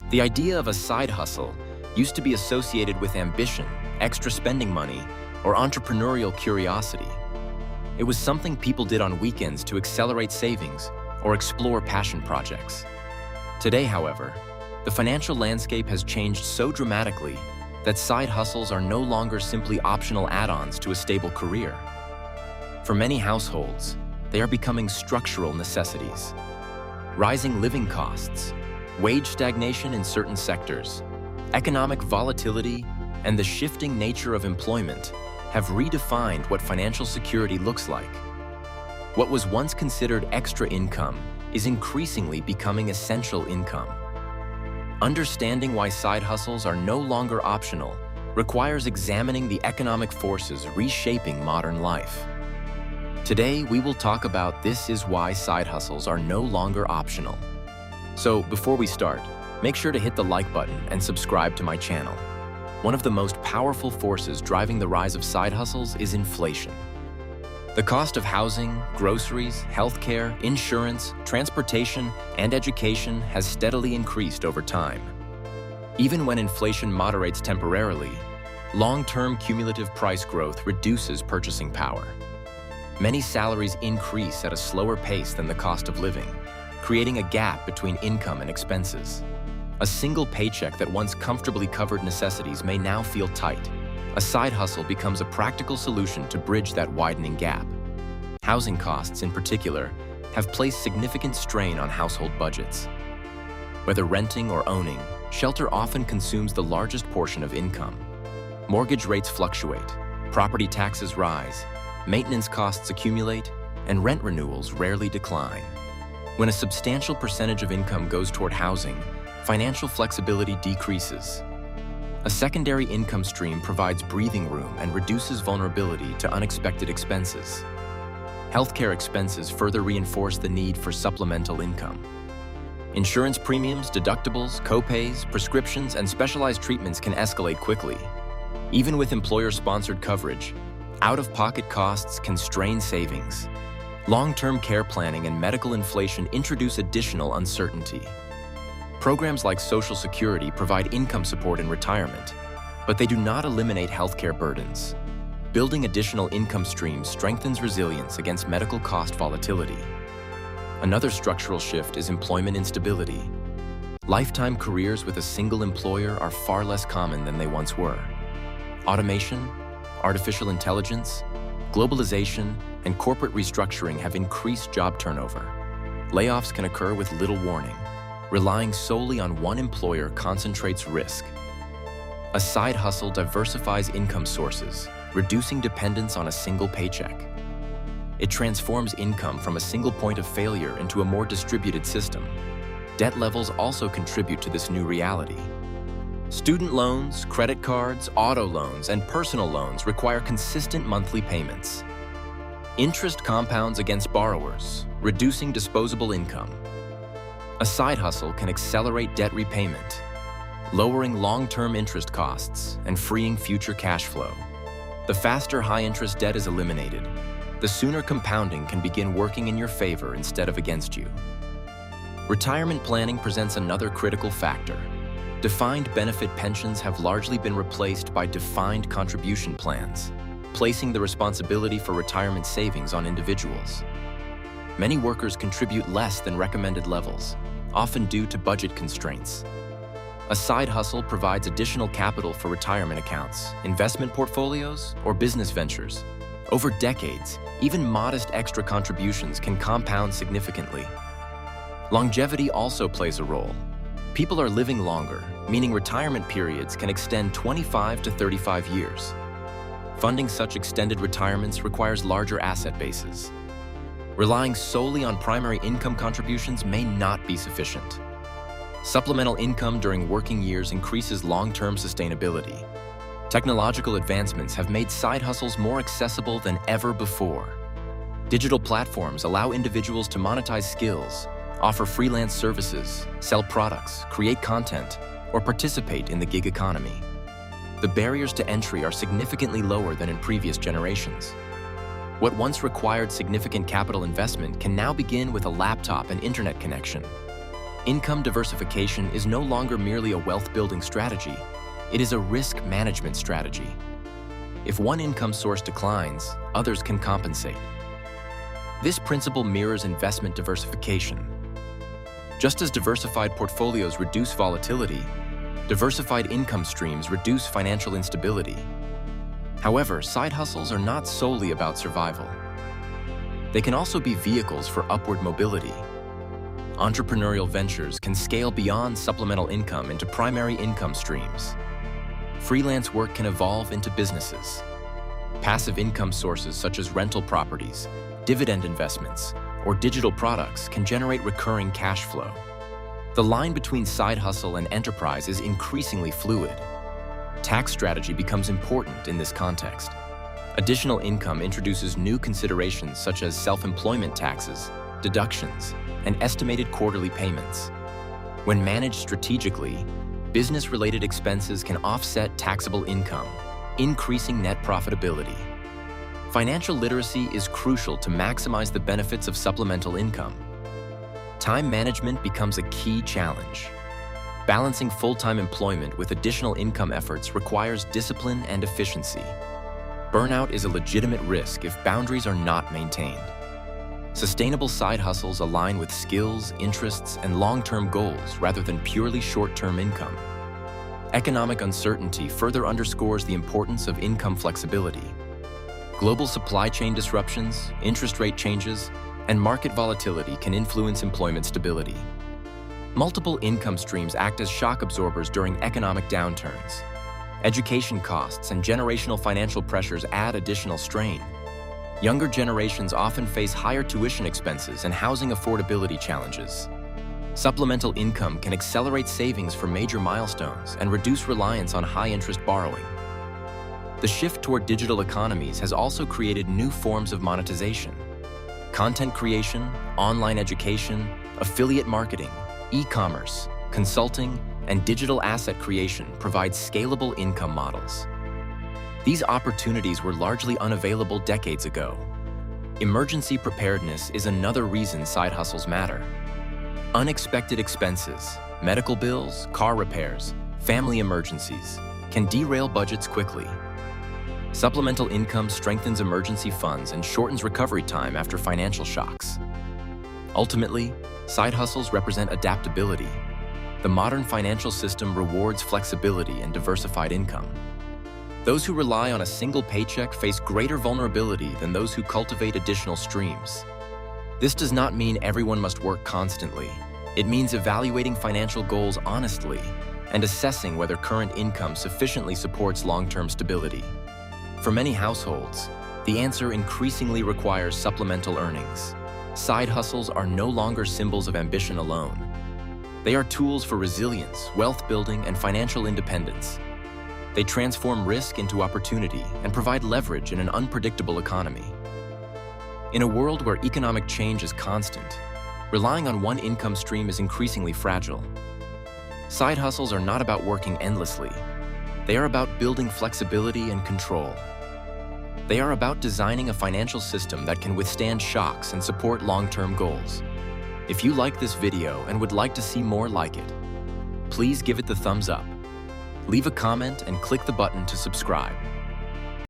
The idea of a side hustle used to be associated with ambition, extra spending money, or entrepreneurial curiosity. It was something people did on weekends to accelerate savings or explore passion projects. Today, however, the financial landscape has changed so dramatically that side hustles are no longer simply optional add-ons to a stable career. For many households, they are becoming structural necessities. Rising living costs, wage stagnation in certain sectors, economic volatility, and the shifting nature of employment have redefined what financial security looks like. What was once considered extra income is increasingly becoming essential income. Understanding why side hustles are no longer optional requires examining the economic forces reshaping modern life. Today, we will talk about this is why side hustles are no longer optional. So, before we start, make sure to hit the like button and subscribe to my channel. One of the most powerful forces driving the rise of side hustles is inflation. The cost of housing, groceries, healthcare, insurance, transportation, and education has steadily increased over time. Even when inflation moderates temporarily, long-term cumulative price growth reduces purchasing power. Many salaries increase at a slower pace than the cost of living, creating a gap between income and expenses. A single paycheck that once comfortably covered necessities may now feel tight. A side hustle becomes a practical solution to bridge that widening gap. Housing costs, in particular, have placed significant strain on household budgets. Whether renting or owning, shelter often consumes the largest portion of income. Mortgage rates fluctuate, property taxes rise, maintenance costs accumulate, and rent renewals rarely decline. When a substantial percentage of income goes toward housing, financial flexibility decreases. A secondary income stream provides breathing room and reduces vulnerability to unexpected expenses. Healthcare expenses further reinforce the need for supplemental income. Insurance premiums, deductibles, co-pays, prescriptions, and specialized treatments can escalate quickly. Even with employer-sponsored coverage, out-of-pocket costs can strain savings. Long-term care planning and medical inflation introduce additional uncertainty. Programs like Social Security provide income support in retirement, but they do not eliminate healthcare burdens. Building additional income streams strengthens resilience against medical cost volatility. Another structural shift is employment instability. Lifetime careers with a single employer are far less common than they once were. Automation, artificial intelligence, globalization, and corporate restructuring have increased job turnover. Layoffs can occur with little warning. Relying solely on one employer concentrates risk. A side hustle diversifies income sources, reducing dependence on a single paycheck. It transforms income from a single point of failure into a more distributed system. Debt levels also contribute to this new reality. Student loans, credit cards, auto loans, and personal loans require consistent monthly payments. Interest compounds against borrowers, reducing disposable income. A side hustle can accelerate debt repayment, lowering long-term interest costs and freeing future cash flow. The faster high-interest debt is eliminated, the sooner compounding can begin working in your favor instead of against you. Retirement planning presents another critical factor. Defined benefit pensions have largely been replaced by defined contribution plans, placing the responsibility for retirement savings on individuals. Many workers contribute less than recommended levels, often due to budget constraints. A side hustle provides additional capital for retirement accounts, investment portfolios, or business ventures. Over decades, even modest extra contributions can compound significantly. Longevity also plays a role. People are living longer, meaning retirement periods can extend 25 to 35 years. Funding such extended retirements requires larger asset bases. Relying solely on primary income contributions may not be sufficient. Supplemental income during working years increases long-term sustainability. Technological advancements have made side hustles more accessible than ever before. Digital platforms allow individuals to monetize skills, offer freelance services, sell products, create content, or participate in the gig economy. The barriers to entry are significantly lower than in previous generations. What once required significant capital investment can now begin with a laptop and internet connection. Income diversification is no longer merely a wealth-building strategy, it is a risk management strategy. If one income source declines, others can compensate. This principle mirrors investment diversification. Just as diversified portfolios reduce volatility, diversified income streams reduce financial instability. However, side hustles are not solely about survival. They can also be vehicles for upward mobility. Entrepreneurial ventures can scale beyond supplemental income into primary income streams. Freelance work can evolve into businesses. Passive income sources such as rental properties, dividend investments, or digital products can generate recurring cash flow. The line between side hustle and enterprise is increasingly fluid. Tax strategy becomes important in this context. Additional income introduces new considerations such as self-employment taxes, deductions, and estimated quarterly payments. When managed strategically, business-related expenses can offset taxable income, increasing net profitability. Financial literacy is crucial to maximize the benefits of supplemental income. Time management becomes a key challenge. Balancing full-time employment with additional income efforts requires discipline and efficiency. Burnout is a legitimate risk if boundaries are not maintained. Sustainable side hustles align with skills, interests, and long-term goals rather than purely short-term income. Economic uncertainty further underscores the importance of income flexibility. Global supply chain disruptions, interest rate changes, and market volatility can influence employment stability. Multiple income streams act as shock absorbers during economic downturns. Education costs and generational financial pressures add additional strain. Younger generations often face higher tuition expenses and housing affordability challenges. Supplemental income can accelerate savings for major milestones and reduce reliance on high-interest borrowing. The shift toward digital economies has also created new forms of monetization. Content creation, online education, affiliate marketing, e-commerce, consulting, and digital asset creation provide scalable income models. These opportunities were largely unavailable decades ago. Emergency preparedness is another reason side hustles matter. Unexpected expenses, medical bills, car repairs, family emergencies can derail budgets quickly. Supplemental income strengthens emergency funds and shortens recovery time after financial shocks. Ultimately, side hustles represent adaptability. The modern financial system rewards flexibility and diversified income. Those who rely on a single paycheck face greater vulnerability than those who cultivate additional streams. This does not mean everyone must work constantly. It means evaluating financial goals honestly and assessing whether current income sufficiently supports long-term stability. For many households, the answer increasingly requires supplemental earnings. Side hustles are no longer symbols of ambition alone. They are tools for resilience, wealth building, and financial independence. They transform risk into opportunity and provide leverage in an unpredictable economy. In a world where economic change is constant, relying on one income stream is increasingly fragile. Side hustles are not about working endlessly. They are about building flexibility and control. They are about designing a financial system that can withstand shocks and support long-term goals. If you like this video and would like to see more like it, please give it the thumbs up. Leave a comment and click the button to subscribe.